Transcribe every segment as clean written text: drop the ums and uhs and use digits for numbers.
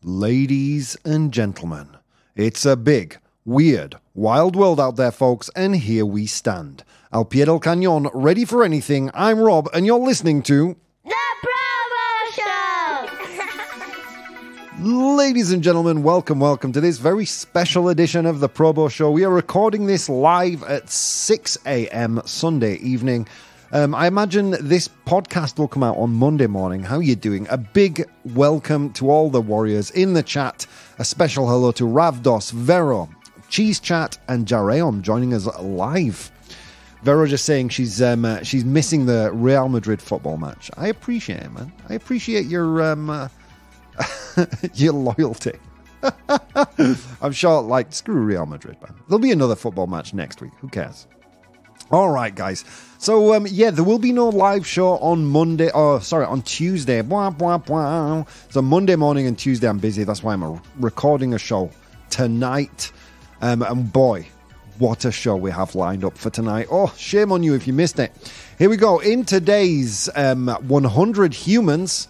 Ladies and gentlemen, it's a big, weird, wild world out there, folks, and here we stand. Al pie del cañón, ready for anything. I'm Rob, and you're listening to... The ProBoh Show! Ladies and gentlemen, welcome to this very special edition of the ProBoh Show. We are recording this live at 6 a.m. Sunday evening. I imagine this podcast will come out on Monday morning. How are you doing? A big welcome to all the warriors in the chat. A special hello to Ravdos, Vero, Cheese Chat, and Jareon joining us live. Vero just saying she's missing the Real Madrid football match. I appreciate it, man. I appreciate your your loyalty. I'm sure, screw Real Madrid, man. There'll be another football match next week. Who cares? All right, guys. So, there will be no live show on Monday. On Tuesday. So, Monday morning and Tuesday, I'm busy. That's why I'm recording a show tonight. And boy, what a show we have lined up for tonight. Oh, shame on you if you missed it. Here we go. In today's 100 Humans,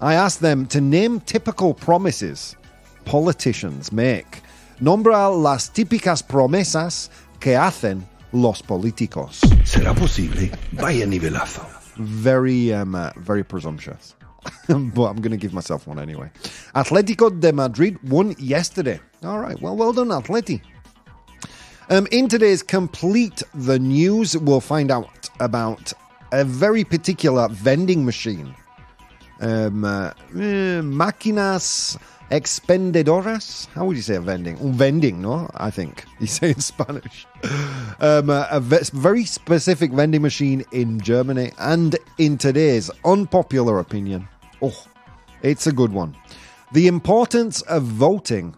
I asked them to name typical promises politicians make. Nombra las típicas promesas que hacen los políticos. ¿Será posible? Vaya nivelazo. Very presumptuous. But I'm going to give myself one anyway. Atlético de Madrid won yesterday. All right, well done, Atleti. In today's Complete the News, we'll find out about a very particular vending machine. Máquinas expendedoras. How would you say a vending? Vending, no? I think you say in Spanish. A very specific vending machine in Germany. And in today's unpopular opinion, it's a good one. The importance of voting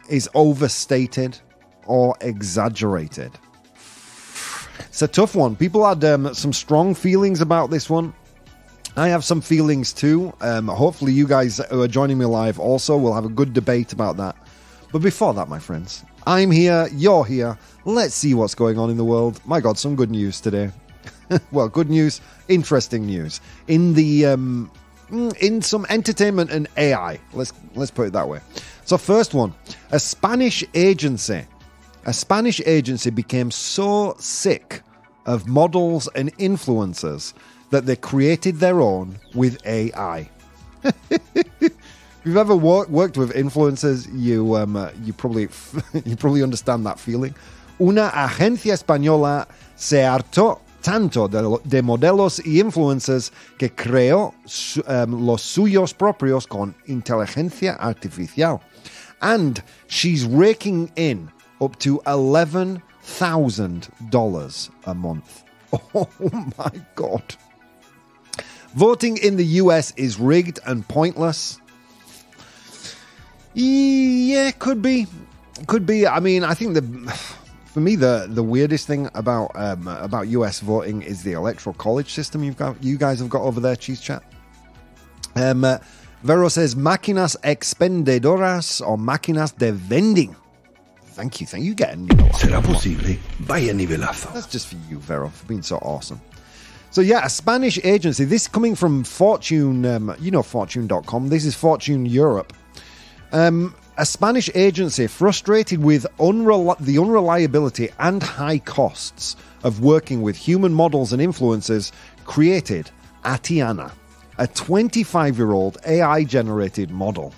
is overstated or exaggerated. It's a tough one. People had some strong feelings about this one. I have some feelings too. Hopefully you guys who are joining me live also will have a good debate about that. But before that, my friends, I'm here, you're here. Let's see what's going on in the world. My God, some good news today. Well, good news, interesting news. In the in some entertainment and AI. Let's put it that way. So first one, a Spanish agency became so sick of models and influencers that they created their own with AI. If you've ever worked with influencers, you probably understand that feeling. Una agencia española se hartó tanto de modelos y influencers que creó los suyos propios con inteligencia artificial. And she's raking in up to $11,000 a month. Oh my God. Voting in the US is rigged and pointless. Yeah, could be. I mean, I think for me the weirdest thing about US voting is the electoral college system you guys have got over there, Cheese Chat. Vero says máquinas expendedoras or máquinas de vending. Thank you. You get a nivelazo. ¿Será posible? Vaya nivelazo. That's just for you, Vero, for being so awesome. So yeah, a Spanish agency, this coming from Fortune, Fortune.com, this is Fortune Europe. A Spanish agency frustrated with the unreliability and high costs of working with human models and influencers created Atiana, a 25-year-old AI-generated model.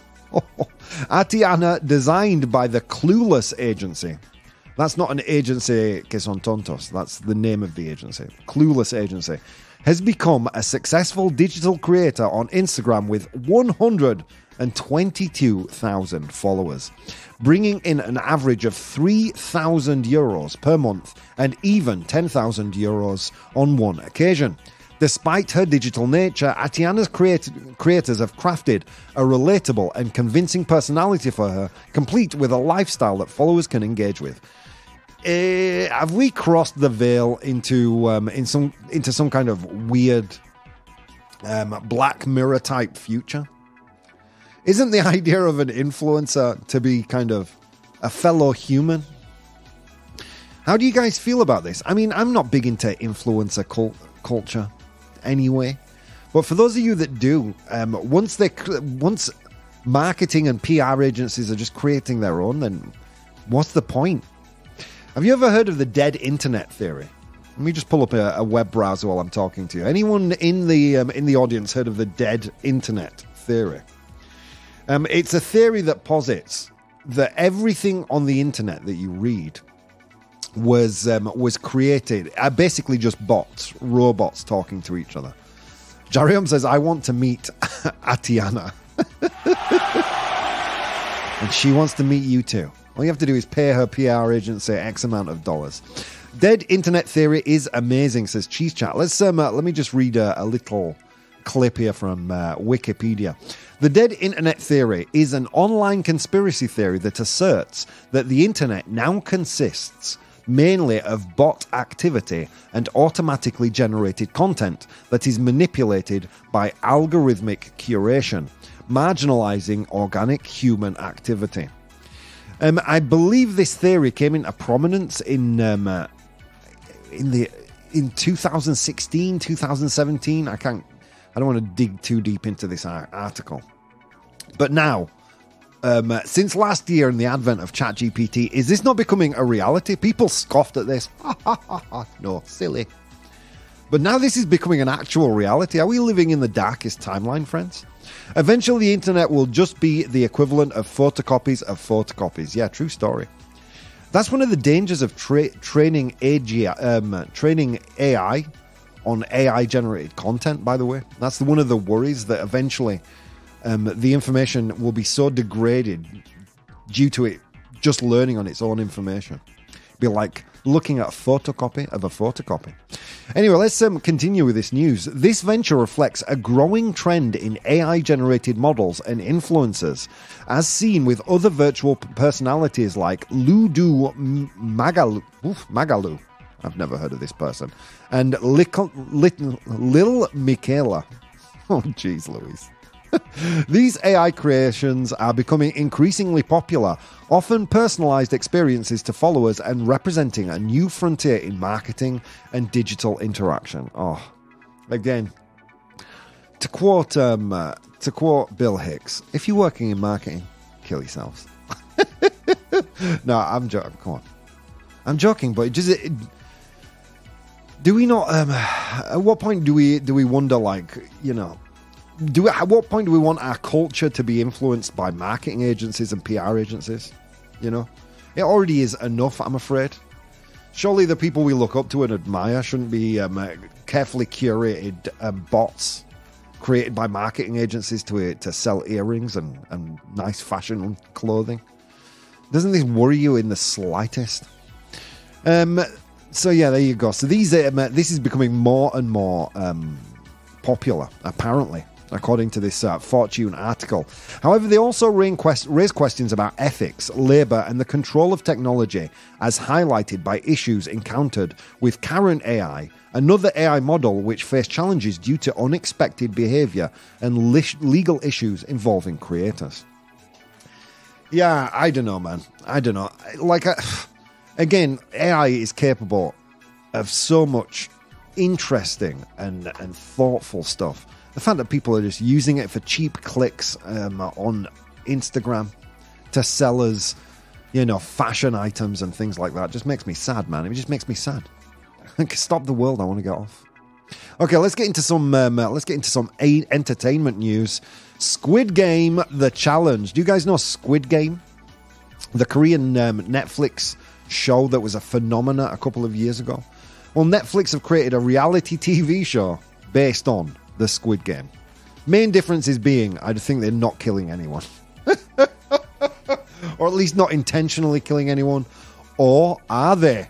Atiana, designed by the Clueless agency. That's not an agency que son tontos. That's the name of the agency. Clueless agency. Has become a successful digital creator on Instagram with 122,000 followers, bringing in an average of 3,000 euros per month and even 10,000 euros on one occasion. Despite her digital nature, Atiana's creators have crafted a relatable and convincing personality for her, complete with a lifestyle that followers can engage with. Have we crossed the veil into some kind of weird Black Mirror type future? Isn't the idea of an influencer to be kind of a fellow human? How do you guys feel about this? I mean, I'm not big into influencer culture anyway, but for those of you that do, once marketing and PR agencies are just creating their own, then what's the point? Have you ever heard of the dead internet theory? Let me just pull up a web browser while I'm talking to you. Anyone in the audience heard of the dead internet theory? It's a theory that posits that everything on the internet that you read was created, basically just bots, robots talking to each other. Jariam says, I want to meet Atiana. And she wants to meet you too. All you have to do is pay her PR agency X amount of dollars. Dead internet theory is amazing, says Cheese Chat. Let me just read a little clip here from Wikipedia. The dead internet theory is an online conspiracy theory that asserts that the internet now consists mainly of bot activity and automatically generated content that is manipulated by algorithmic curation, marginalizing organic human activity. I believe this theory came into prominence in 2016, 2017. I don't want to dig too deep into this article. But now, since last year and the advent of ChatGPT, is this not becoming a reality? People scoffed at this. No, silly. But now this is becoming an actual reality. Are we living in the darkest timeline, friends? Eventually, the internet will just be the equivalent of photocopies of photocopies. Yeah, true story. That's one of the dangers of training AI on AI-generated content, by the way. That's one of the worries, that eventually the information will be so degraded due to it just learning on its own information. Be like looking at a photocopy of a photocopy. Anyway, let's continue with this news. This venture reflects a growing trend in AI-generated models and influencers, as seen with other virtual personalities like Ludo Magalu. I've never heard of this person. And Lil Michaela. Oh, jeez, Louise. These AI creations are becoming increasingly popular, often personalized experiences to followers and representing a new frontier in marketing and digital interaction. Oh, again, to quote Bill Hicks, if you're working in marketing, kill yourselves. No, I'm joking. Come on, I'm joking, but do we not? At what point do we wonder, like, you know? At what point do we want our culture to be influenced by marketing agencies and PR agencies? You know, it already is enough, I'm afraid. Surely the people we look up to and admire shouldn't be carefully curated bots created by marketing agencies to sell earrings and nice fashion clothing. Doesn't this worry you in the slightest? So yeah, there you go. So this is becoming more and more popular, apparently, according to this Fortune article. However, they also raise questions about ethics, labor, and the control of technology, as highlighted by issues encountered with current AI, another AI model which faced challenges due to unexpected behavior and legal issues involving creators. Yeah, I don't know, man. I don't know. Like, again, AI is capable of so much interesting and thoughtful stuff. The fact that people are just using it for cheap clicks on Instagram to sell us, you know, fashion items and things like that just makes me sad, man. It just makes me sad. Stop the world. I want to get off. Okay, let's get into some entertainment news. Squid Game: The Challenge. Do you guys know Squid Game? The Korean Netflix show that was a phenomenon a couple of years ago. Well, Netflix have created a reality TV show based on the Squid Game. Main difference is being, I think they're not killing anyone. Or at least not intentionally killing anyone. Or are they?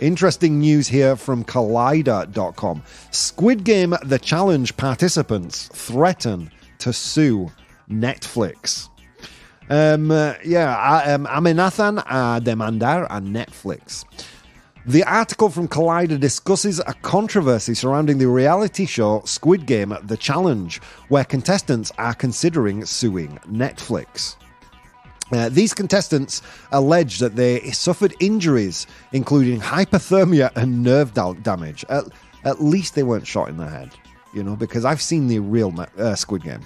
Interesting news here from Collider.com. Squid Game: The Challenge participants threaten to sue Netflix. Amenazan a demandar a Netflix. The article from Collider discusses a controversy surrounding the reality show Squid Game: The Challenge, where contestants are considering suing Netflix. These contestants allege that they suffered injuries, including hypothermia and nerve damage. At least they weren't shot in the head, you know, because I've seen the real Squid Game,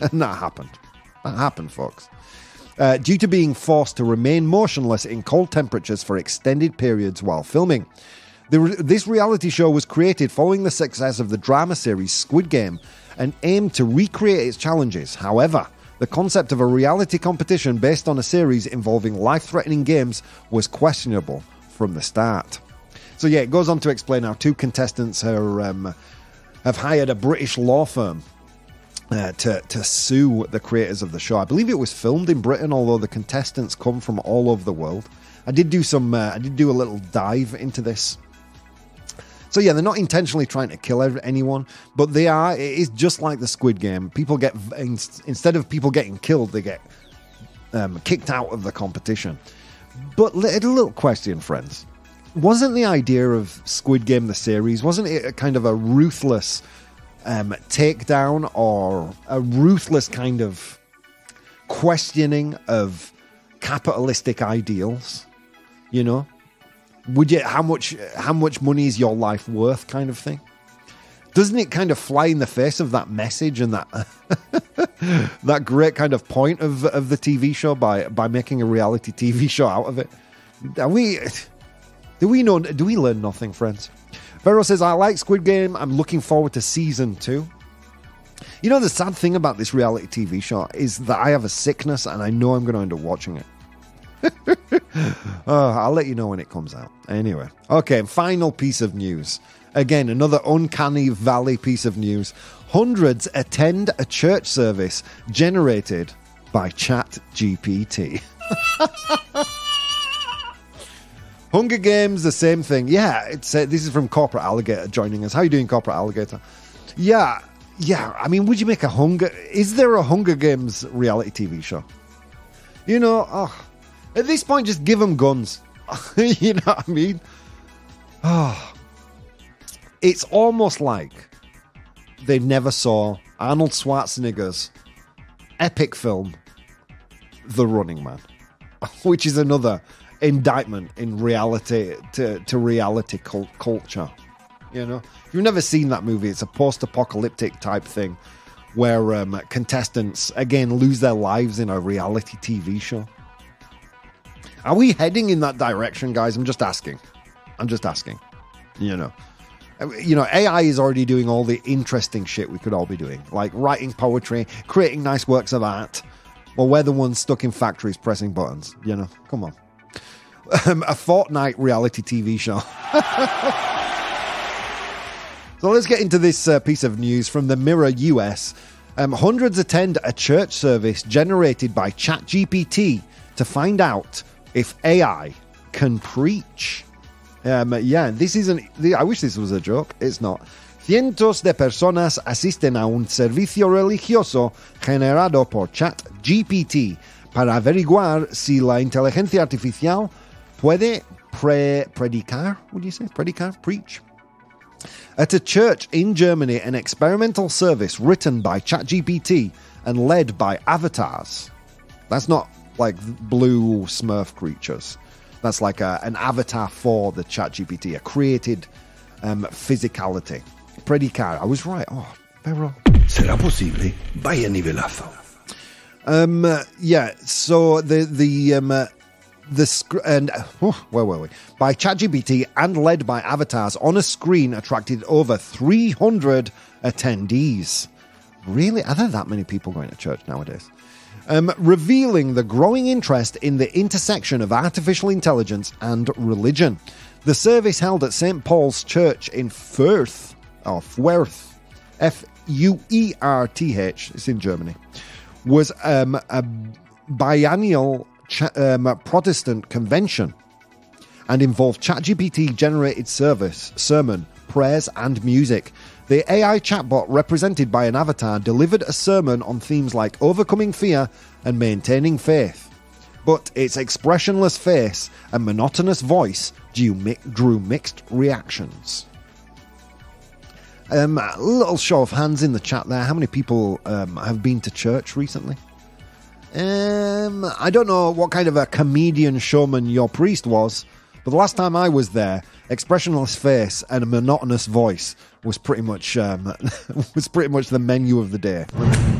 and that happened. That happened, folks. Due to being forced to remain motionless in cold temperatures for extended periods while filming. This reality show was created following the success of the drama series Squid Game and aimed to recreate its challenges. However, the concept of a reality competition based on a series involving life-threatening games was questionable from the start. So yeah, it goes on to explain how two contestants have hired a British law firm to sue the creators of the show. I believe it was filmed in Britain, although the contestants come from all over the world. I did do a little dive into this. So yeah, they're not intentionally trying to kill anyone, but they are. It is just like the Squid Game. People get, instead of people getting killed, they get kicked out of the competition. But a little question, friends. Wasn't the idea of Squid Game, the series, wasn't it a kind of a ruthless takedown or a ruthless kind of questioning of capitalistic ideals? You know? Would you, how much money is your life worth kind of thing? Doesn't it kind of fly in the face of that message and that that great kind of point of the TV show by making a reality TV show out of it? Do we learn nothing, friends? Vero says, I like Squid Game. I'm looking forward to season 2. You know, the sad thing about this reality TV show is that I have a sickness and I know I'm going to end up watching it. I'll let you know when it comes out. Anyway, okay, final piece of news. Again, another uncanny valley piece of news. Hundreds attend a church service generated by ChatGPT. Hunger Games, the same thing. Yeah, this is from Corporate Alligator joining us. How you doing, Corporate Alligator? Yeah. I mean, would you make is there a Hunger Games reality TV show? You know, at this point, just give them guns. You know what I mean? It's almost like they never saw Arnold Schwarzenegger's epic film, The Running Man, which is another indictment in reality to reality culture. You know, if you've never seen that movie, it's a post-apocalyptic type thing where contestants again lose their lives in a reality TV show. Are we heading in that direction, guys? I'm just asking. You know, AI is already doing all the interesting shit we could all be doing, like writing poetry, creating nice works of art. Well, we're the ones stuck in factories pressing buttons. You know, come on. A fortnight reality TV show. So let's get into this piece of news from the Mirror US. Hundreds attend a church service generated by ChatGPT to find out if AI can preach. This isn't. I wish this was a joke. It's not. Cientos de personas asisten a un servicio religioso generado por ChatGPT para averiguar si la inteligencia artificial puede predicar. Would you say predicar? Preach. At a church in Germany, an experimental service written by ChatGPT and led by avatars. That's not like blue Smurf creatures. That's like an avatar for the ChatGPT, a created physicality. Predicar. I was right. Oh, pero. ¿Será posible? Vaya nivelazo. So where were we? By ChatGPT and led by avatars on a screen attracted over 300 attendees. Really? Are there that many people going to church nowadays? Revealing the growing interest in the intersection of artificial intelligence and religion. The service held at St. Paul's Church in Fürth, F-U-E-R-T-H, it's in Germany, was a biennial Protestant convention and involved ChatGPT-generated sermon, prayers, and music. The AI chatbot, represented by an avatar, delivered a sermon on themes like overcoming fear and maintaining faith. But its expressionless face and monotonous voice drew mixed reactions. A little show of hands in the chat there. How many people have been to church recently? I don't know what kind of a comedian showman your priest was, But the last time I was there, expressionless face and a monotonous voice was pretty much the menu of the day.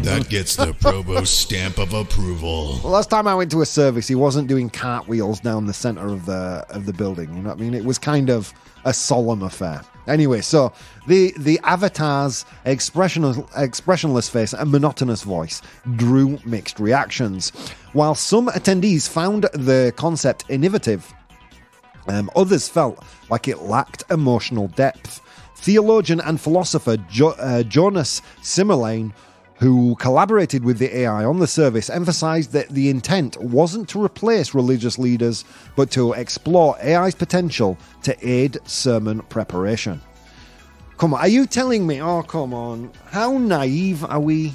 That gets the ProBoh stamp of approval. The last time I went to a service, he wasn't doing cartwheels down the center of the building. You know what I mean? It was kind of a solemn affair. Anyway, so the avatar's expressionless face and monotonous voice drew mixed reactions. While some attendees found the concept innovative, others felt like it lacked emotional depth. Theologian and philosopher Jonas Simmerlein, who collaborated with the AI on the service, emphasized that the intent wasn't to replace religious leaders, but to explore AI's potential to aid sermon preparation. Come on, are you telling me? Oh, come on. How naive are we?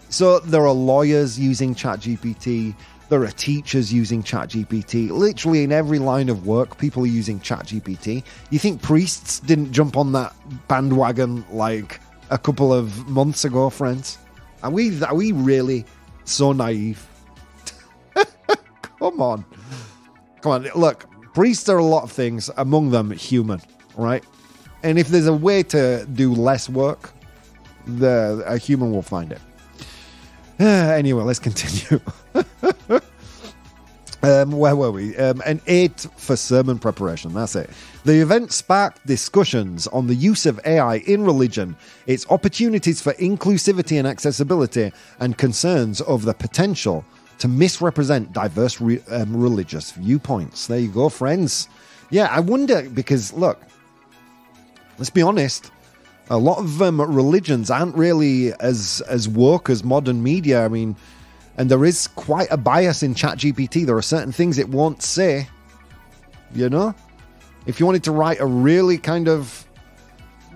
So there are lawyers using ChatGPT. There are teachers using ChatGPT. Literally in every line of work, people are using ChatGPT. You think priests didn't jump on that bandwagon like a couple of months ago, friends? Are we really so naive? Come on. Look, priests are a lot of things, among them human, right? And if there's a way to do less work, a human will find it. Anyway, let's continue. Where were we? An aid for sermon preparation. That's it. The event sparked discussions on the use of AI in religion, its opportunities for inclusivity and accessibility, and concerns over the potential to misrepresent diverse religious viewpoints. There you go, friends. Yeah, I wonder, because, look, let's be honest, a lot of religions aren't really as woke as modern media. I mean, and there is quite a bias in ChatGPT. There are certain things it won't say, you know? If you wanted to write a really kind of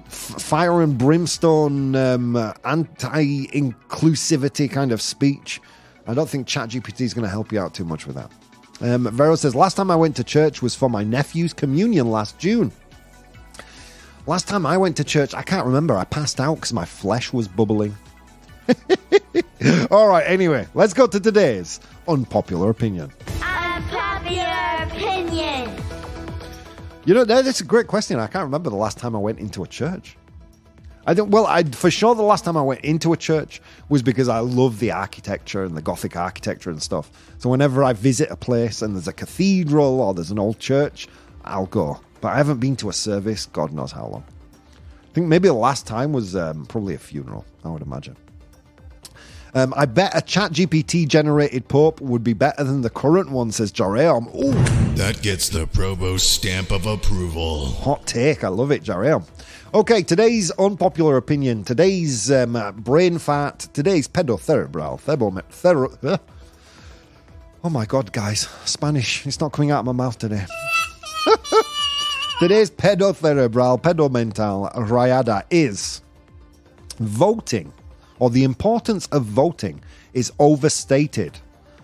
fire and brimstone anti-inclusivity kind of speech, I don't think ChatGPT is going to help you out too much with that. Vero says, last time I went to church was for my nephew's communion last June. Last time I went to church, I can't remember. I passed out because my flesh was bubbling. All right, anyway, let's go to today's unpopular opinion. Unpopular opinion. You know, that's a great question. I can't remember the last time I went into a church. For sure the last time I went into a church was because I love the architecture and the Gothic architecture and stuff. So whenever I visit a place and there's a cathedral or there's an old church, I'll go. But I haven't been to a service, God knows how long. I think maybe the last time was probably a funeral, I would imagine. I bet a ChatGPT generated Pope would be better than the current one, says Jareum. Ooh. That gets the ProBoh stamp of approval. Hot take. I love it, Jareum. Okay, today's unpopular opinion, today's brain fart, today's pedocerebral. Oh my God, guys. Spanish. It's not coming out of my mouth today. Today's pedocerebral, pedomental rayada is voting, or the importance of voting is overstated,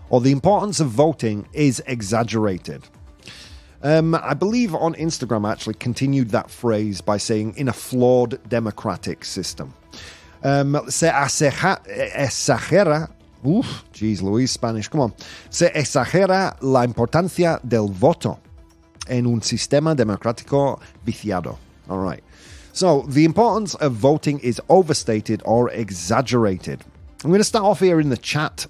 or the importance of voting is exaggerated. I believe on Instagram I actually continued that phrase by saying in a flawed democratic system. Se exagera, geez Louise, Spanish, come on. Se exagera la importancia del voto en un sistema democrático viciado. All right. So the importance of voting is overstated or exaggerated. I'm going to start off here in the chat.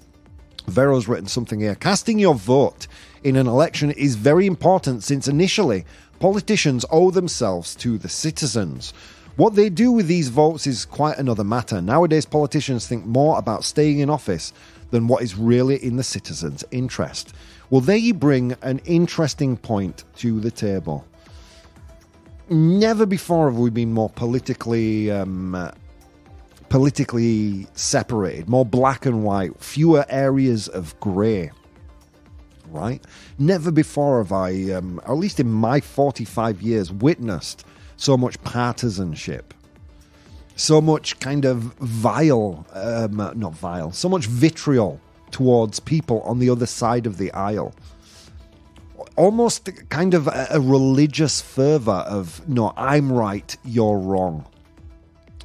Vero's written something here. Casting your vote in an election is very important since initially politicians owe themselves to the citizens. What they do with these votes is quite another matter. Nowadays, politicians think more about staying in office than what is really in the citizens' interest. Well, there you bring an interesting point to the table. Never before have we been more politically separated, more black and white, fewer areas of grey, right? Never before have I, or at least in my 45 years, witnessed so much partisanship, so much kind of so much vitriol towards people on the other side of the aisle. Almost kind of a religious fervor of, no, I'm right, you're wrong.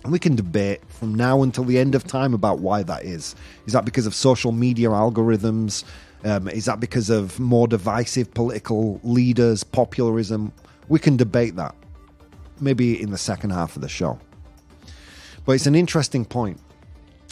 And we can debate from now until the end of time about why that is. Is that because of social media algorithms? Is that because of more divisive political leaders, popularism? We can debate that. Maybe in the second half of the show. But it's an interesting point.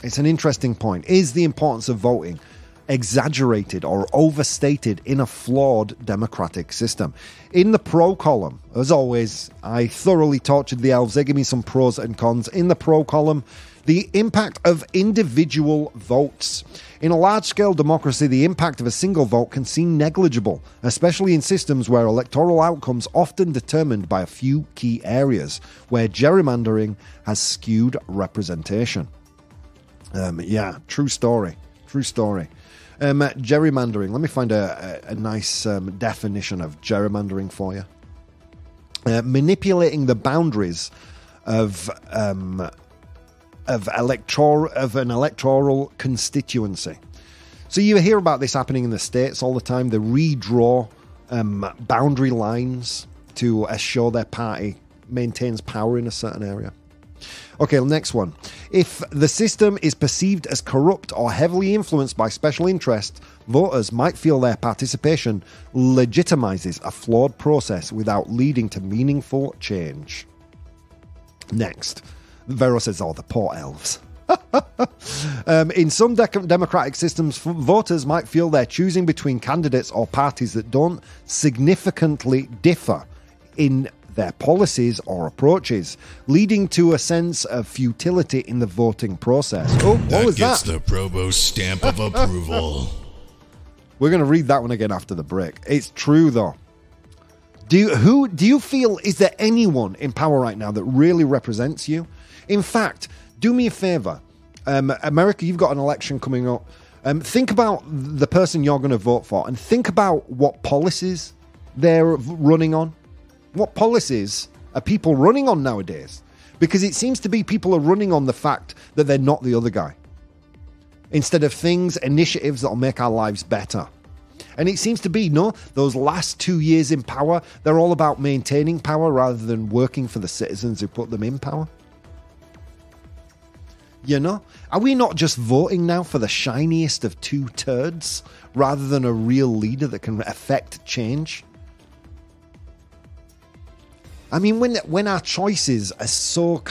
It's an interesting point. Is the importance of voting exaggerated or overstated in a flawed democratic system? In the pro column, as always, I thoroughly tortured the elves. They give me some pros and cons. In the pro column, the impact of individual votes. In a large-scale democracy, the impact of a single vote can seem negligible, especially in systems where electoral outcomes often determined by a few key areas, where gerrymandering has skewed representation. True story. True story. Gerrymandering. Let me find a nice definition of gerrymandering for you. Manipulating the boundaries of an electoral constituency. So you hear about this happening in the States all the time. They redraw boundary lines to assure their party maintains power in a certain area. Okay, next one. If the system is perceived as corrupt or heavily influenced by special interests, voters might feel their participation legitimizes a flawed process without leading to meaningful change. Next. Vero says, the poor elves. In some democratic systems, voters might feel they're choosing between candidates or parties that don't significantly differ in their policies or approaches, leading to a sense of futility in the voting process. Oh, what was that? That gets the ProBoh stamp of approval. We're going to read that one again after the break. It's true, though. Do you feel, is there anyone in power right now that really represents you? In fact, do me a favor. America, you've got an election coming up. Think about the person you're going to vote for and think about what policies they're running on. What policies are people running on nowadays? Because it seems to be people are running on the fact that they're not the other guy. Instead of initiatives that will make our lives better. And it seems to be, those last 2 years in power, they're all about maintaining power rather than working for the citizens who put them in power. Are we not just voting now for the shiniest of two turds rather than a real leader that can affect change? I mean, when our choices are so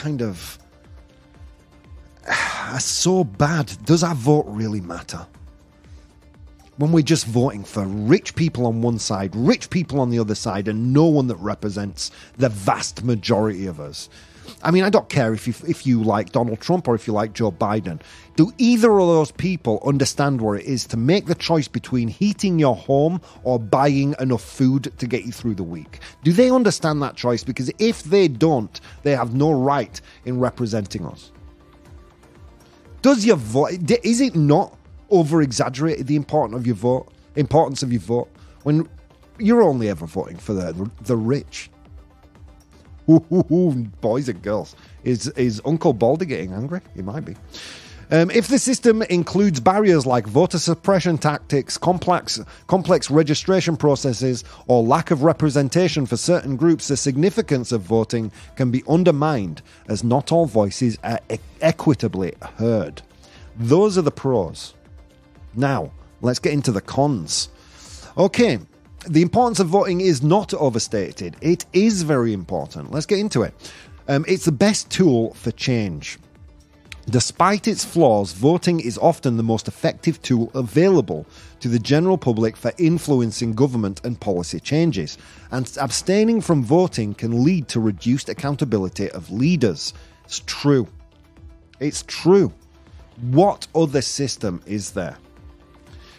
are so bad, does our vote really matter? When we're just voting for rich people on one side, rich people on the other side, and no one that represents the vast majority of us. I mean, I don't care if you like Donald Trump or if you like Joe Biden. Do either of those people understand what it is to make the choice between heating your home or buying enough food to get you through the week? Do they understand that choice? Because if they don't, they have no right in representing us. Does your vote, is it not over-exaggerated, the importance of your vote, when you're only ever voting for the rich? Boys and girls. Is Uncle Baldy getting angry? He might be. If the system includes barriers like voter suppression tactics, complex registration processes, or lack of representation for certain groups, the significance of voting can be undermined as not all voices are equitably heard. Those are the pros. Now, let's get into the cons. Okay. The importance of voting is not overstated. It is very important. Let's get into it. It's the best tool for change. Despite its flaws, voting is often the most effective tool available to the general public for influencing government and policy changes. And abstaining from voting can lead to reduced accountability of leaders. It's true. It's true. What other system is there?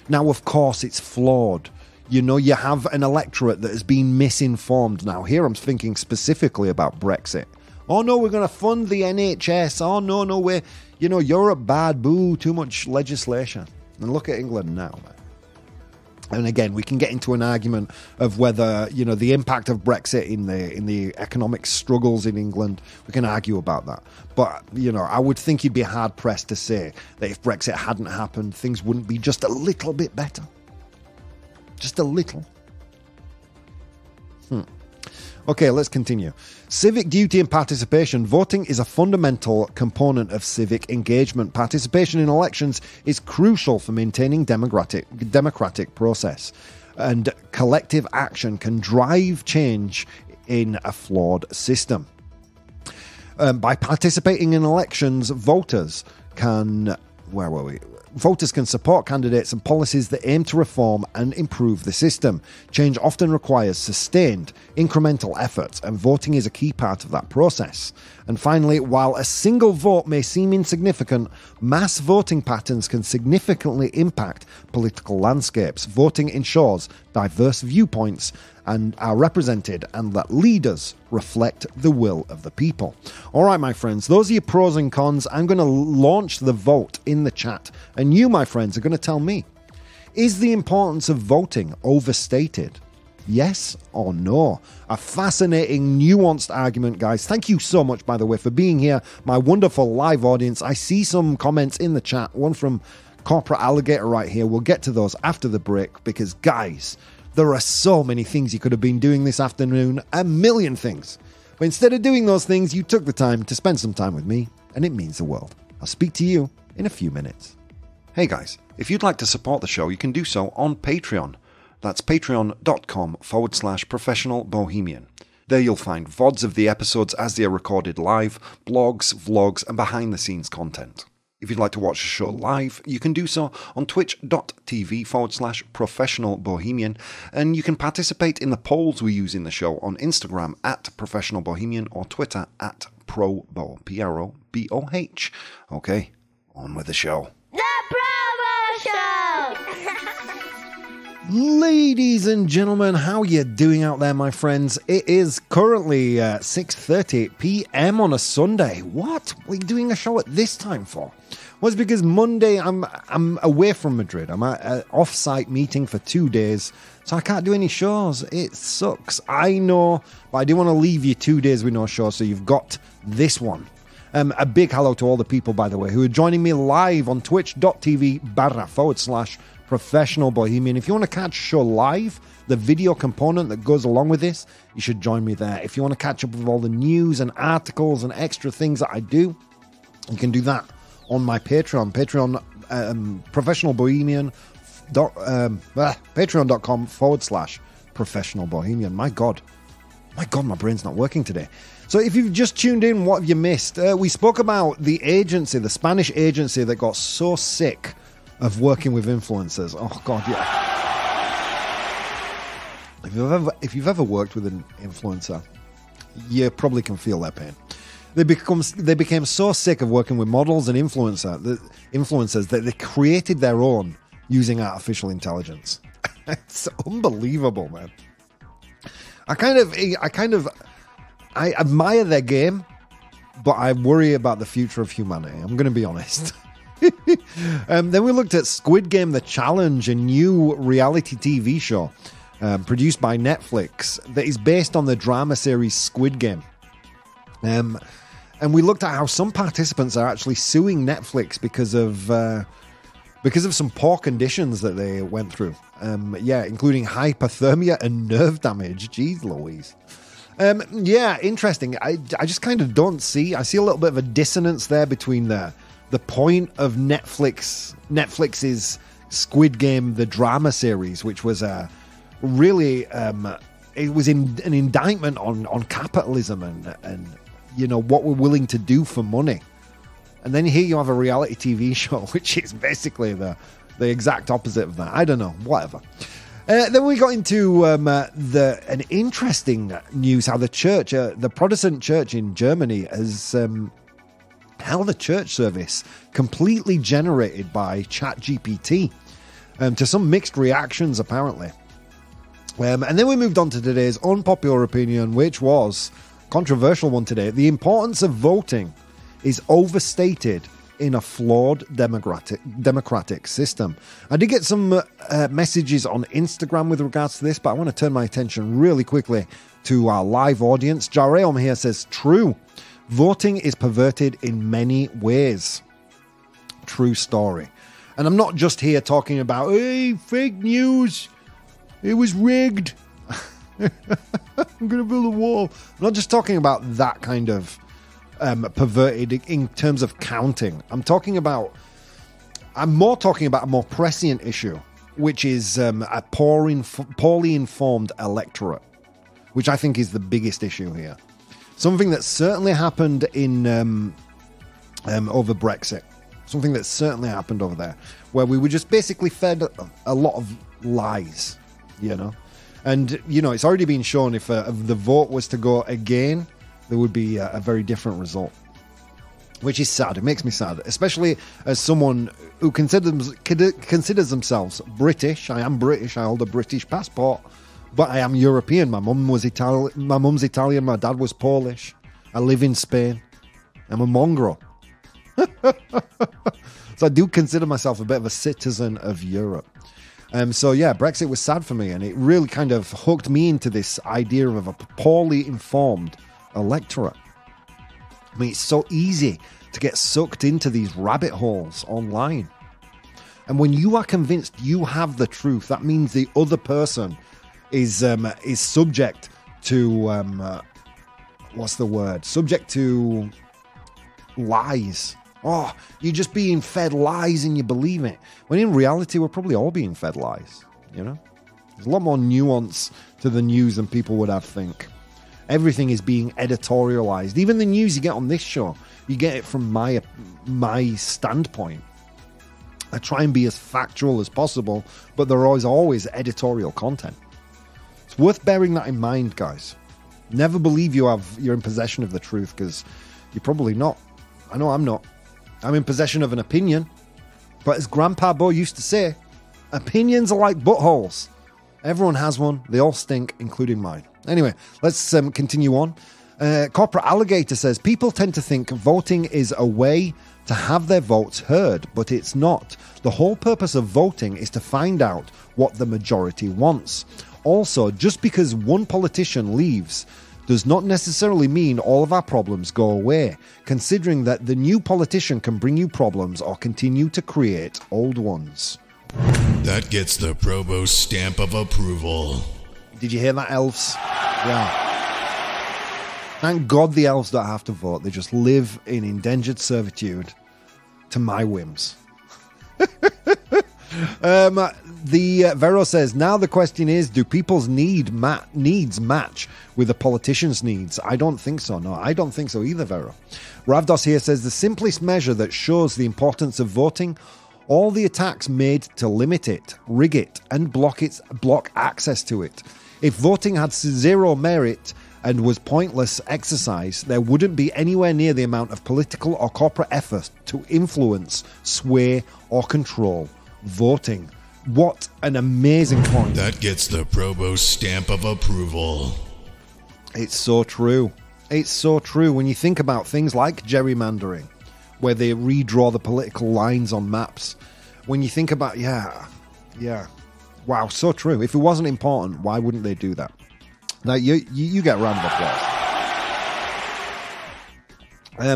Now, of course, it's flawed. You have an electorate that has been misinformed. Now, here I'm thinking specifically about Brexit. Oh, no, we're going to fund the NHS. Oh, no, we're, Europe bad, boo, too much legislation. And look at England now. And again, we can get into an argument of whether, the impact of Brexit in the economic struggles in England. We can argue about that. But, I would think you'd be hard-pressed to say that if Brexit hadn't happened, things wouldn't be just a little bit better. Just a little. Okay, let's continue. Civic duty and participation. Voting is a fundamental component of civic engagement. Participation in elections is crucial for maintaining democratic process. And collective action can drive change in a flawed system. By participating in elections, voters can... Where were we? Voters can support candidates and policies that aim to reform and improve the system. Change often requires sustained, incremental efforts, and voting is a key part of that process. And finally, while a single vote may seem insignificant, mass voting patterns can significantly impact political landscapes. Voting ensures diverse viewpoints and are represented and that leaders reflect the will of the people. All right, my friends, those are your pros and cons. I'm going to launch the vote in the chat, and you, my friends, are going to tell me, is the importance of voting overstated? Yes or no? A fascinating, nuanced argument, guys. Thank you so much, by the way, for being here, my wonderful live audience. I see some comments in the chat, one from Corporate Alligator right here. We'll get to those after the break because, guys, there are so many things you could have been doing this afternoon, a million things. But instead of doing those things, you took the time to spend some time with me, and it means the world. I'll speak to you in a few minutes. Hey guys, if you'd like to support the show, you can do so on Patreon. That's patreon.com/professional bohemian. There you'll find VODs of the episodes as they are recorded live, blogs, vlogs, and behind-the-scenes content. If you'd like to watch the show live, you can do so on twitch.tv/professional bohemian, and you can participate in the polls we use in the show on Instagram @professional bohemian or Twitter @ProBoh, PROBOH. Okay, on with the show. The ProBoh Show! Ladies and gentlemen, how you doing out there, my friends? It is currently 6:30 p.m. on a Sunday. What? What are you doing a show at this time for? Well, it's because Monday I'm away from Madrid. I'm at an off-site meeting for 2 days, so I can't do any shows. It sucks. I know, but I didn't want to leave you 2 days with no show, so you've got this one. A big hello to all the people, by the way, who are joining me live on twitch.tv/professional bohemian. If you want to catch a show live, the video component that goes along with this, you should join me there. If you want to catch up with all the news and articles and extra things that I do, you can do that on my Patreon, professional bohemian, patreon.com/professional bohemian. My God, my brain's not working today. So if you've just tuned in, what have you missed? We spoke about the agency, the Spanish agency that got so sick of working with influencers. Oh God, yeah. If you've ever worked with an influencer, you probably can feel their pain. They became so sick of working with models and influencers that they created their own using artificial intelligence. It's unbelievable, man. I admire their game, but I worry about the future of humanity. I'm going to be honest. Then we looked at Squid Game, The Challenge, a new reality TV show produced by Netflix that is based on the drama series Squid Game. And we looked at how some participants are actually suing Netflix because of some poor conditions that they went through. Including hypothermia and nerve damage. Jeez Louise. Interesting. I just kind of don't see. I see a little bit of a dissonance there between the point of Netflix's Squid Game, the drama series, which was really it was an indictment on capitalism and what we're willing to do for money. And then here you have a reality TV show, which is basically the exact opposite of that. I don't know, whatever. Then we got into an interesting news, how the church, the Protestant church in Germany, has held a church service completely generated by ChatGPT, to some mixed reactions, apparently. And then we moved on to today's unpopular opinion, which was a controversial one today. The importance of voting is overstated in a flawed democratic system. I did get some messages on Instagram with regards to this, but I want to turn my attention really quickly to our live audience. Jareom here says, true. Voting is perverted in many ways. True story. And I'm not just here talking about, hey, fake news. It was rigged. I'm going to build a wall. I'm not just talking about that kind of perverted in terms of counting. I'm more talking about a more prescient issue, which is a poorly informed electorate, which I think is the biggest issue here. Something that certainly happened in over Brexit. Something that certainly happened over there, where we were just basically fed a lot of lies, you know. And, you know, it's already been shown if the vote was to go again, there would be a very different result, which is sad. It makes me sad, especially as someone who considers themselves British. I am British. I hold a British passport, but I am European. My mum's Italian. My dad was Polish. I live in Spain. I'm a mongrel. So I do consider myself a bit of a citizen of Europe. So yeah, Brexit was sad for me, and it really kind of hooked me into this idea of a poorly informed electorate. I mean, it's so easy to get sucked into these rabbit holes online. And when you are convinced you have the truth, that means the other person is subject to subject to lies. Oh, you're just being fed lies and you believe it. When in reality, we're probably all being fed lies, you know? There's a lot more nuance to the news than people would have think. Everything is being editorialized. Even the news you get on this show, you get it from my standpoint. I try and be as factual as possible, but there is always editorial content. It's worth bearing that in mind, guys. Never believe you're in possession of the truth, because you're probably not. I know I'm not. I'm in possession of an opinion, but as Grandpa Bo used to say, opinions are like buttholes. Everyone has one. They all stink, including mine. Anyway, let's continue on. Corporate Alligator says, people tend to think voting is a way to have their votes heard, but it's not. The whole purpose of voting is to find out what the majority wants. Also, just because one politician leaves does not necessarily mean all of our problems go away, considering that the new politician can bring you problems or continue to create old ones. That gets the ProBoh stamp of approval. Did you hear that, elves? Yeah. Thank God the elves don't have to vote. They just live in indentured servitude to my whims. The Vero says, now the question is, do people's needs match with the politicians' needs? I don't think so. No, I don't think so either, Vero. Ravdos here says, the simplest measure that shows the importance of voting, all the attacks made to limit it, rig it, and block access to it. If voting had zero merit and was pointless exercise, there wouldn't be anywhere near the amount of political or corporate effort to influence, sway, or control voting. What an amazing point. That gets the ProBoh stamp of approval. It's so true. It's so true when you think about things like gerrymandering, where they redraw the political lines on maps. When you think about, yeah. Wow, so true. If it wasn't important, why wouldn't they do that? Now, you get a round of applause.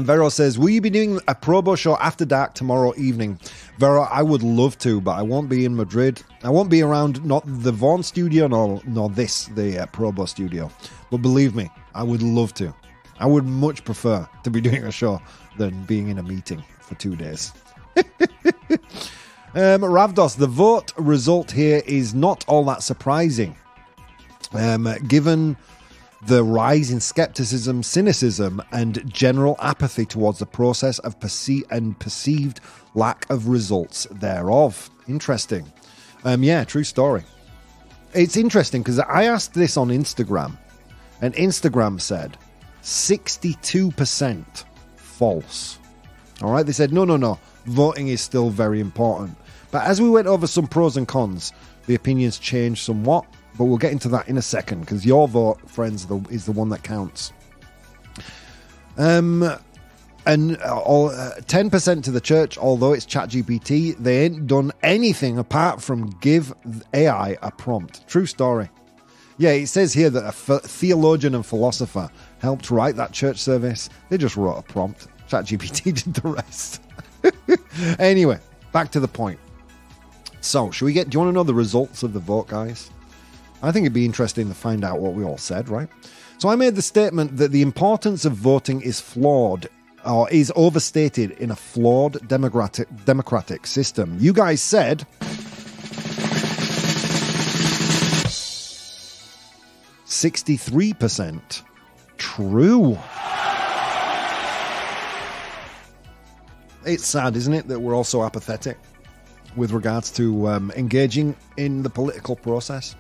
Vero says, will you be doing a ProBoh show after dark tomorrow evening? Vero, I would love to, but I won't be in Madrid. I won't be around not the Vaughan studio nor the ProBoh studio. But believe me, I would love to. I would much prefer to be doing a show than being in a meeting for 2 days. Ravdos, the vote result here is not all that surprising. Given the rise in skepticism, cynicism, and general apathy towards the process of perceived lack of results thereof. Interesting. Yeah, true story. It's interesting because I asked this on Instagram, and Instagram said 62% false. All right, they said, no, voting is still very important. But as we went over some pros and cons, the opinions changed somewhat. But we'll get into that in a second, because your vote, friends, is the one that counts. And 10% to the church, although it's ChatGPT, they ain't done anything apart from give AI a prompt. True story. Yeah, it says here that a theologian and philosopher helped write that church service. They just wrote a prompt. ChatGPT did the rest. Anyway, back to the point. So, do you want to know the results of the vote, guys? I think it'd be interesting to find out what we all said, right? So I made the statement that the importance of voting is flawed or is overstated in a flawed democratic system. You guys said 63% true. It's sad, isn't it, that we're all so apathetic with regards to engaging in the political process.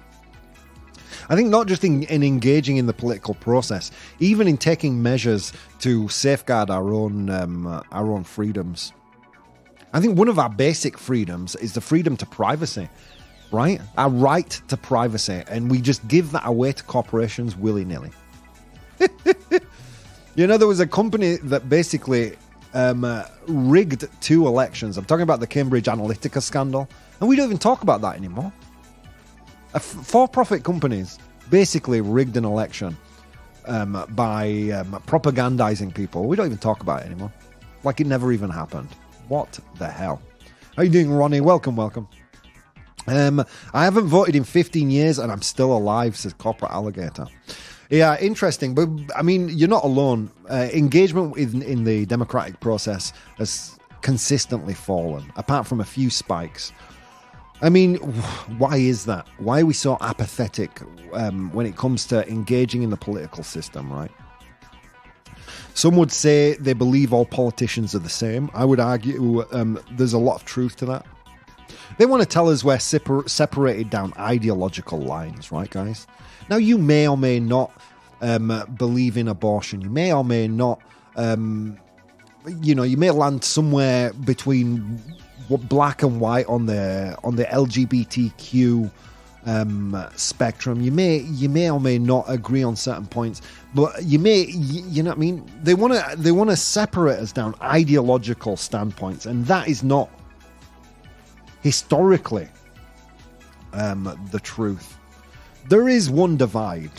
I think not just in engaging in the political process, even in taking measures to safeguard our own freedoms. I think one of our basic freedoms is the freedom to privacy, right? Our right to privacy, and we just give that away to corporations willy-nilly. You know, there was a company that basically rigged 2 elections. I'm talking about the Cambridge Analytica scandal, and we don't even talk about that anymore. For-profit companies basically rigged an election by propagandizing people. We don't even talk about it anymore. Like it never even happened. What the hell? How you doing, Ronnie? Welcome. I haven't voted in 15 years and I'm still alive, says Corporate Alligator. Yeah, interesting. But, I mean, you're not alone. Engagement in the democratic process has consistently fallen, apart from a few spikes. I mean, why is that? Why are we so apathetic when it comes to engaging in the political system, right? Some would say they believe all politicians are the same. I would argue there's a lot of truth to that. They want to tell us we're separated down ideological lines, right, guys? Now, you may or may not believe in abortion. You may or may not, you may land somewhere between black and white on the LGBTQ spectrum. You may or may not agree on certain points, but you know what I mean? They want to separate us down ideological standpoints, and that is not historically the truth. There is one divide.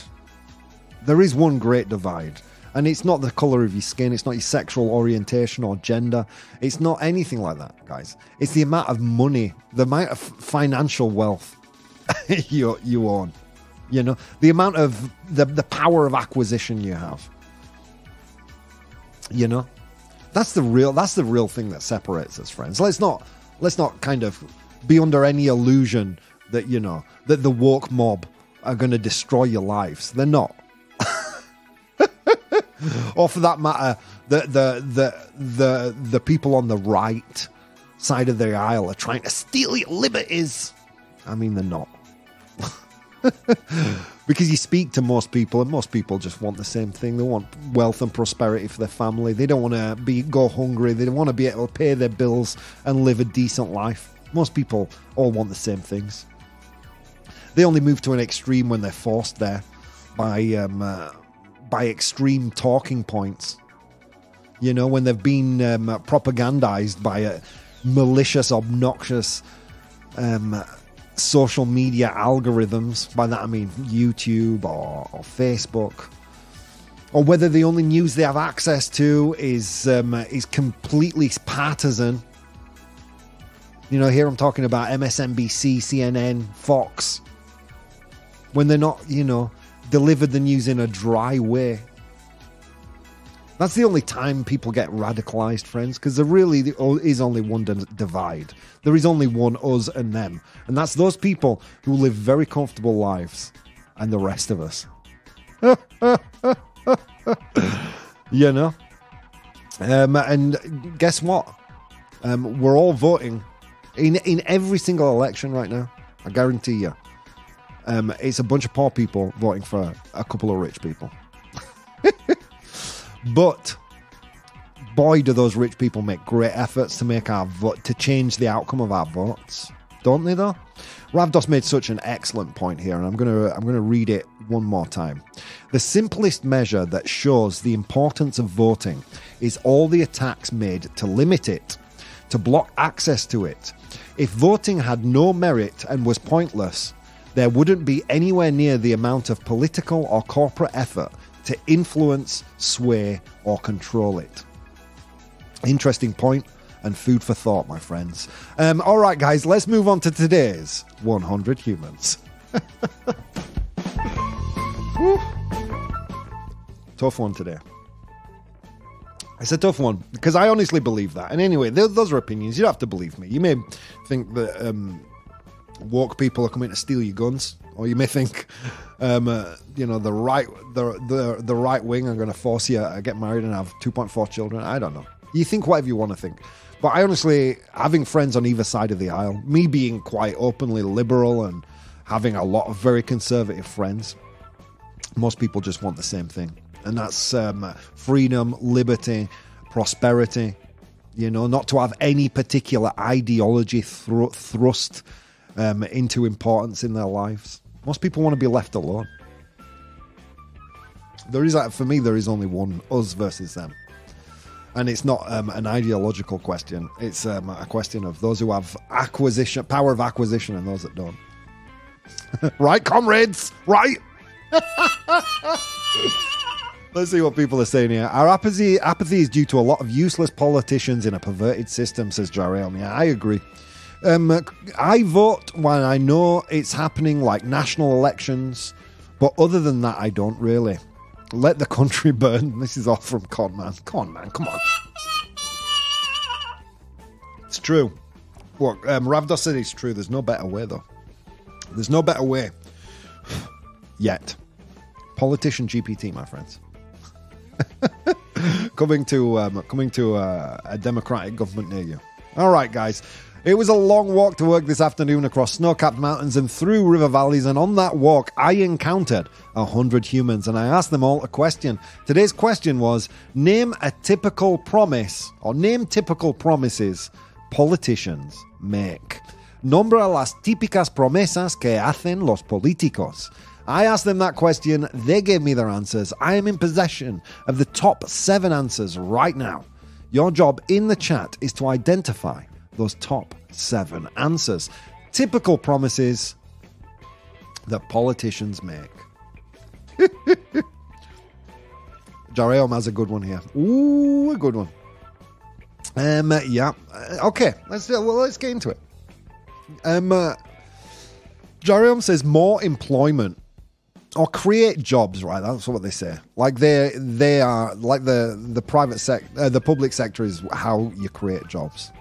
There is one great divide. And it's not the colour of your skin. It's not your sexual orientation or gender. It's not anything like that, guys. It's the amount of money, the amount of financial wealth you own. You know, the amount of the power of acquisition you have. You know, that's the real thing that separates us, friends. Let's not kind of be under any illusion that, you know, that the woke mob are going to destroy your lives. They're not. Or for that matter, the people on the right side of the aisle are trying to steal your liberties. I mean, they're not. Because you speak to most people, and most people just want the same thing. They want wealth and prosperity for their family. They don't want to go hungry. They don't want to be able to pay their bills and live a decent life. Most people all want the same things. They only move to an extreme when they're forced there by extreme talking points. You know, when they've been propagandized by a malicious, obnoxious social media algorithms. By that I mean YouTube or Facebook. Or whether the only news they have access to is completely partisan. You know, here I'm talking about MSNBC, CNN, Fox. When they're not, you know, delivered the news in a dry way. That's the only time people get radicalized, friends, because there really is only one divide. There is only one us and them. And that's those people who live very comfortable lives and the rest of us. You know? And guess what? We're all voting in every single election right now. I guarantee you. It's a bunch of poor people voting for a couple of rich people. But boy, do those rich people make great efforts to make our vote, to change the outcome of our votes, don't they? Though Ravdos made such an excellent point here, and I'm gonna read it one more time. The simplest measure that shows the importance of voting is all the attacks made to limit it, to block access to it. If voting had no merit and was pointless, there wouldn't be anywhere near the amount of political or corporate effort to influence, sway, or control it. Interesting point and food for thought, my friends. All right, guys, let's move on to today's 100 Humans. Tough one today. It's a tough one because I honestly believe that. And anyway, those are opinions. You don't have to believe me. You may think that woke people are coming to steal your guns, or you may think, the right wing are going to force you to get married and have 2.4 children. I don't know. You think whatever you want to think. But I honestly, having friends on either side of the aisle, me being quite openly liberal and having a lot of very conservative friends, most people just want the same thing. And that's freedom, liberty, prosperity, not to have any particular ideology thrust into importance in their lives. Most people want to be left alone. For me, there is only one, us versus them. And it's not an ideological question. It's a question of those who have power of acquisition and those that don't. Right, comrades? Right? Let's see what people are saying here. Our apathy is due to a lot of useless politicians in a perverted system, says Jariel. Yeah, I agree. I vote when I know it's happening, like national elections, but other than that, I don't really. Let the country burn. This is all from Conman. Conman, come on. It's true. Well, Ravdos said it's true. There's no better way, though. There's no better way. Yet. Politician GPT, my friends. coming to a democratic government near you. All right, guys. It was a long walk to work this afternoon across snow-capped mountains and through river valleys, and on that walk, I encountered 100 humans, and I asked them all a question. Today's question was, name a typical promise, or name typical promises politicians make. Nombra las típicas promesas que hacen los políticos. I asked them that question, they gave me their answers. I am in possession of the top 7 answers right now. Your job in the chat is to identify those top 7 answers. Typical promises that politicians make. Jareom has a good one here. Ooh, a good one. Yeah. Okay, let's get into it. Jareom says more employment or create jobs, right? That's what they say. Like they are like the private sector, the public sector is how you create jobs.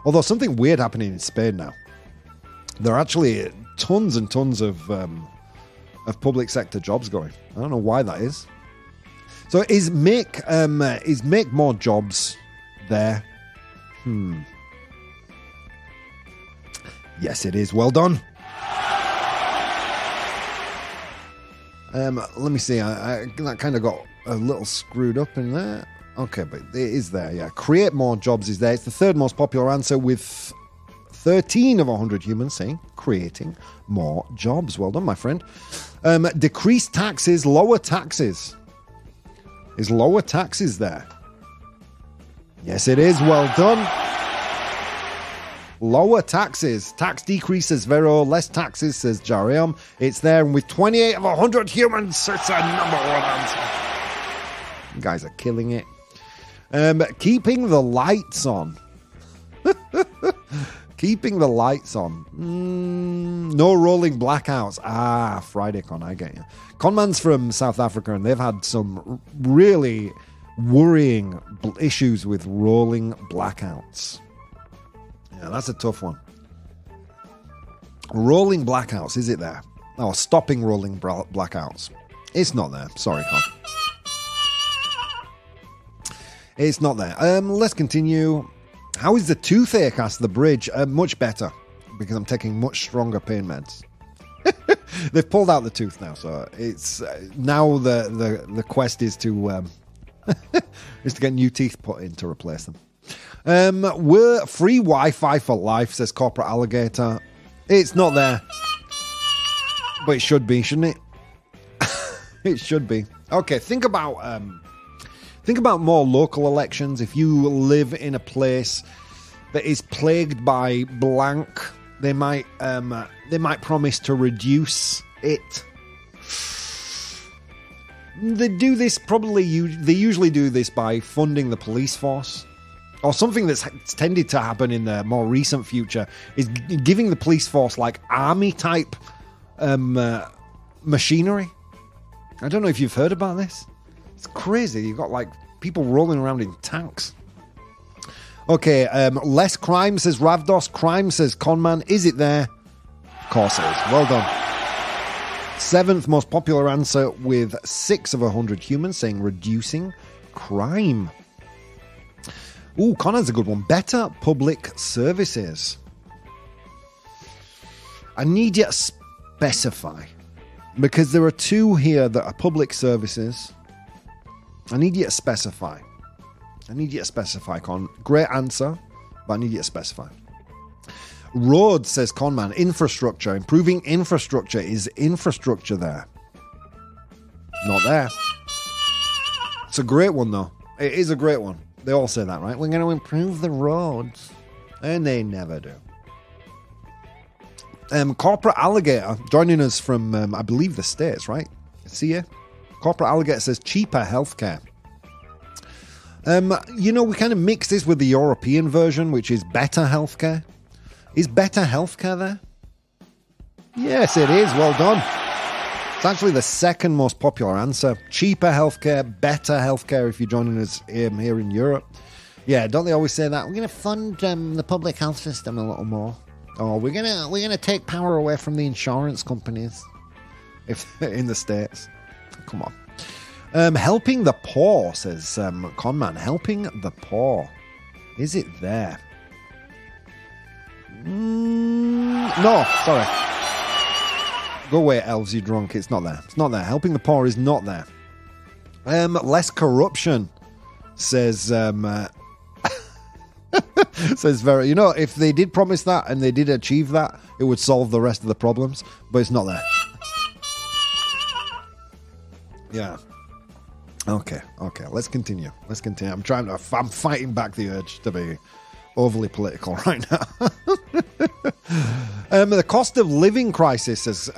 Although something weird happening in Spain now. There are actually tons and tons of public sector jobs going. I don't know why that is. So is make more jobs there? Yes, it is. Well done. Let me see. I that kind of got a little screwed up in there. Okay, but it is there, yeah. Create more jobs is there. It's the third most popular answer, with 13 of 100 humans saying creating more jobs. Well done, my friend. Decrease taxes, lower taxes. Is lower taxes there? Yes, it is. Well done. Lower taxes. Tax decreases, Vero. Less taxes, says Jariam. It's there, and with 28 of 100 humans, it's a number 1 answer. You guys are killing it. Keeping the lights on. Keeping the lights on. No rolling blackouts. Friday Con, I get you. Conman's from South Africa, and they've had some really worrying issues with rolling blackouts. Yeah, that's a tough one. Rolling blackouts, is it there? Oh, stopping rolling blackouts. It's not there. Sorry, Con. It's not there. Let's continue. How is the toothache? Asked the bridge. Much better, because I'm taking much stronger pain meds. They've pulled out the tooth now, so it's now the quest is to is to get new teeth put in to replace them. We're free Wi-Fi for life, says Corporate Alligator. It's not there, but it should be, shouldn't it? It should be. Okay, think about more local elections. If you live in a place that is plagued by blank, they might promise to reduce it. They do this they usually do this by funding the police force. Or something that's tended to happen in the more recent future is giving the police force like army type machinery. I don't know if you've heard about this. It's crazy. You've got like people rolling around in tanks. Okay, less crime, says Ravdos. Crime, says Conman. Is it there? Of course it is. Well done. 7th most popular answer with 6 of 100 humans saying reducing crime. Ooh, Connor's a good one. Better public services. I need you to specify, because there are 2 here that are public services. I need you to specify. Con. Great answer, but I need you to specify. Road, says Conman. Infrastructure. Improving infrastructure. Is infrastructure there? Not there. It's a great one, though. It is a great one. They all say that, right? We're going to improve the roads. And they never do. Corporate Alligator, joining us from, I believe, the States, right? See ya. Corporate Alligator says cheaper healthcare. We kind of mix this with the European version, which is better healthcare. Is better healthcare there? Yes, it is. Well done. It's actually the 2nd most popular answer. Cheaper healthcare, better healthcare if you're joining us here in Europe. Yeah, don't they always say that? We're going to fund the public health system a little more. Oh, we're gonna take power away from the insurance companies if in the States. Come on. Helping the poor, says Conman. Helping the poor. Is it there? No, sorry. Go away, elves, you drunk. It's not there. It's not there. Helping the poor is not there. Less corruption, says says Vera. If they did promise that and they did achieve that, it would solve the rest of the problems, but it's not there. Yeah. Okay. Let's continue. I'm fighting back the urge to be overly political right now. The cost of living crisis, says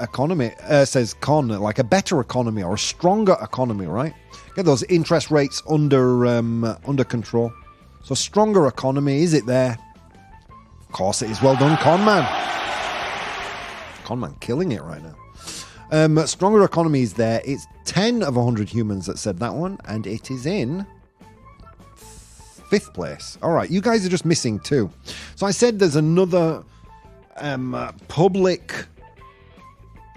Con, like a better economy or a stronger economy, right? Get those interest rates under control. So stronger economy, is it there? Of course it is. Well done, Conman. Conman killing it right now. Stronger economy is there. It's 10 of 100 humans that said that one, and it is in 5th place. All right, you guys are just missing 2. So I said there's another public,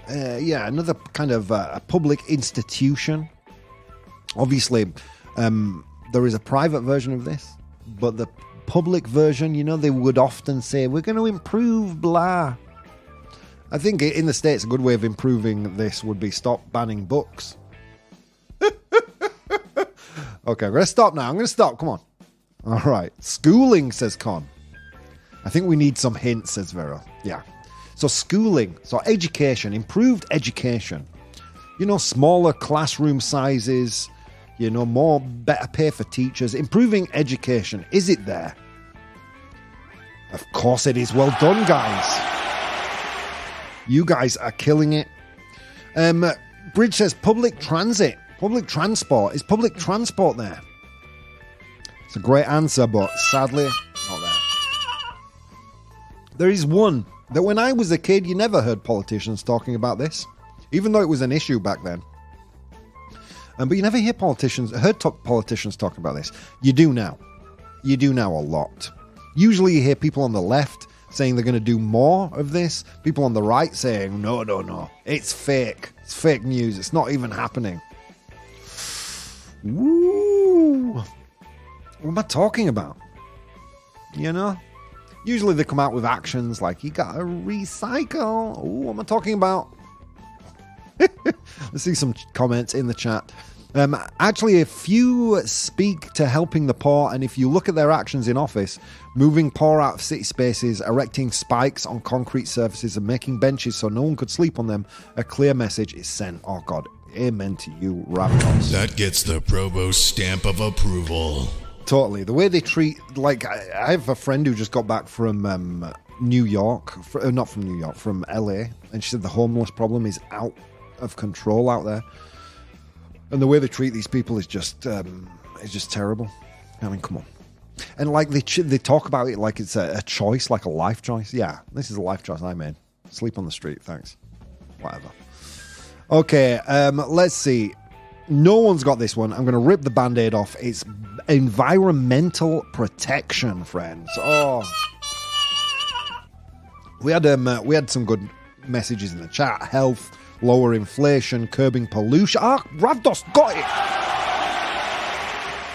another kind of a public institution. Obviously, there is a private version of this, but the public version, they would often say, we're going to improve blah. I think in the States, a good way of improving this would be stop banning books. Okay, I'm going to stop now. Come on. All right. Schooling, says Con. I think we need some hints, says Vera. Yeah. So schooling, so education, improved education. Smaller classroom sizes, better pay for teachers, improving education. Is it there? Of course it is. Well done, guys. You guys are killing it. Bridge says public transit, public transport. Is public transport there? It's a great answer, but sadly, not there. There is one that when I was a kid, you never heard politicians talking about this, even though it was an issue back then. But you never heard politicians talking about this. You do now. You do now a lot. Usually you hear people on the left saying they're going to do more of this. People on the right saying, no. It's fake. It's fake news. It's not even happening. Woo! What am I talking about? Usually they come out with actions like, you got to recycle. Ooh, what am I talking about? Let's see some comments in the chat. Actually, if you speak to helping the poor, and if you look at their actions in office, moving poor out of city spaces, erecting spikes on concrete surfaces, and making benches so no one could sleep on them, a clear message is sent. Oh, God. Amen to you, Ravnos. That gets the ProBoh stamp of approval. Totally. The way they treat, like, I have a friend who just got back from New York, not from New York, from LA, and she said the homeless problem is out of control out there. And the way they treat these people is just terrible. I mean, come on. And like they talk about it like it's a choice, like a life choice. Yeah, this is a life choice I made. Sleep on the street, thanks. Whatever. Okay, let's see. No one's got this one. I'm going to rip the Band-Aid off. It's environmental protection, friends. Oh. We had some good messages in the chat. Health, lower inflation, curbing pollution. Ravdos got it!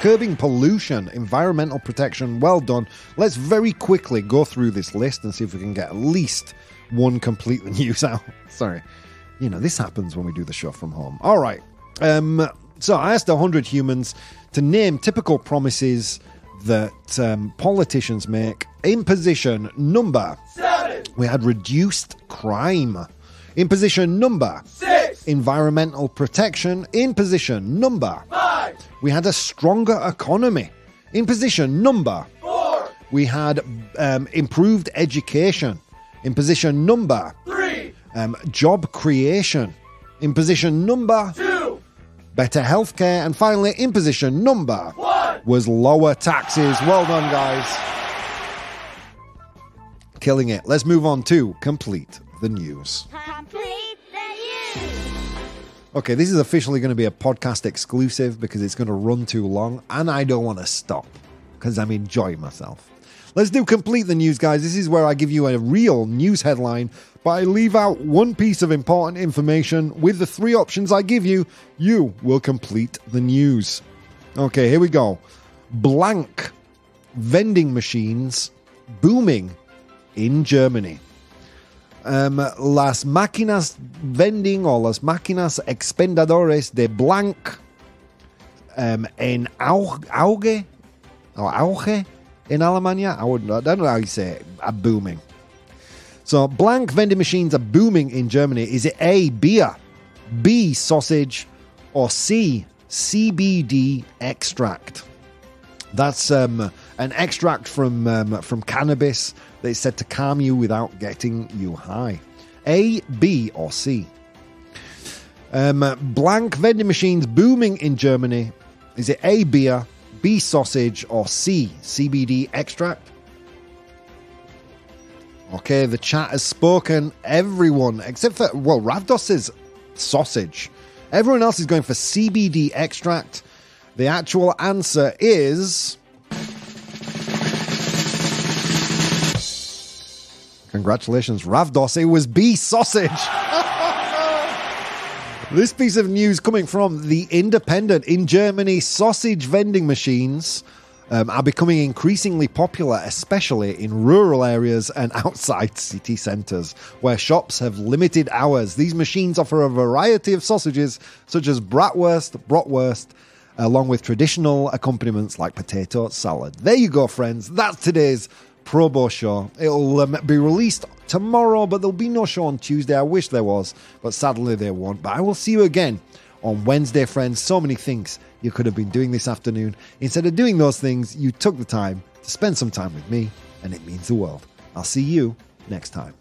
Curbing pollution, environmental protection. Well done. Let's very quickly go through this list and see if we can get at least one complete the news out. Sorry. This happens when we do the show from home. All right. So I asked 100 humans to name typical promises that politicians make. In position number 7, we had reduced crime. In position number 6, environmental protection. In position number 5, we had a stronger economy. In position number 4, we had improved education. In position number 3, job creation. In position number 2, better healthcare. And finally, in position number 1. was lower taxes. Well done, guys. Killing it. Let's move on to complete the news. Complete the news. Okay, this is officially going to be a podcast exclusive because it's going to run too long and I don't want to stop because I'm enjoying myself. Let's do complete the news, guys. This is where I give you a real news headline, but I leave out one piece of important information. With the 3 options I give you, you will complete the news. Okay, here we go. Blank vending machines booming in Germany. Las máquinas vending o las máquinas expendedores de blank en auge in Alemania. I don't know how you say it. Are booming. So blank vending machines are booming in Germany. Is it A, beer, B, sausage, or C, CBD extract? That's an extract from cannabis that is said to calm you without getting you high. A, B, or C? Blank vending machines booming in Germany. Is it A, beer, B, sausage, or C, CBD extract? Okay, the chat has spoken. Everyone, except for, Ravdos says sausage. Everyone else is going for CBD extract. The actual answer is... Congratulations, Ravdos. It was B, sausage. This piece of news coming from The Independent. In Germany, sausage vending machines are becoming increasingly popular, especially in rural areas and outside city centres, where shops have limited hours. These machines offer a variety of sausages, such as bratwurst, along with traditional accompaniments like potato salad. There you go, friends. That's today's ProBoh show. It'll be released tomorrow, but there'll be no show on Tuesday. I wish there was, but sadly there won't. But I will see you again on Wednesday, friends. So many things you could have been doing this afternoon. Instead of doing those things, you took the time to spend some time with me, and it means the world. I'll see you next time.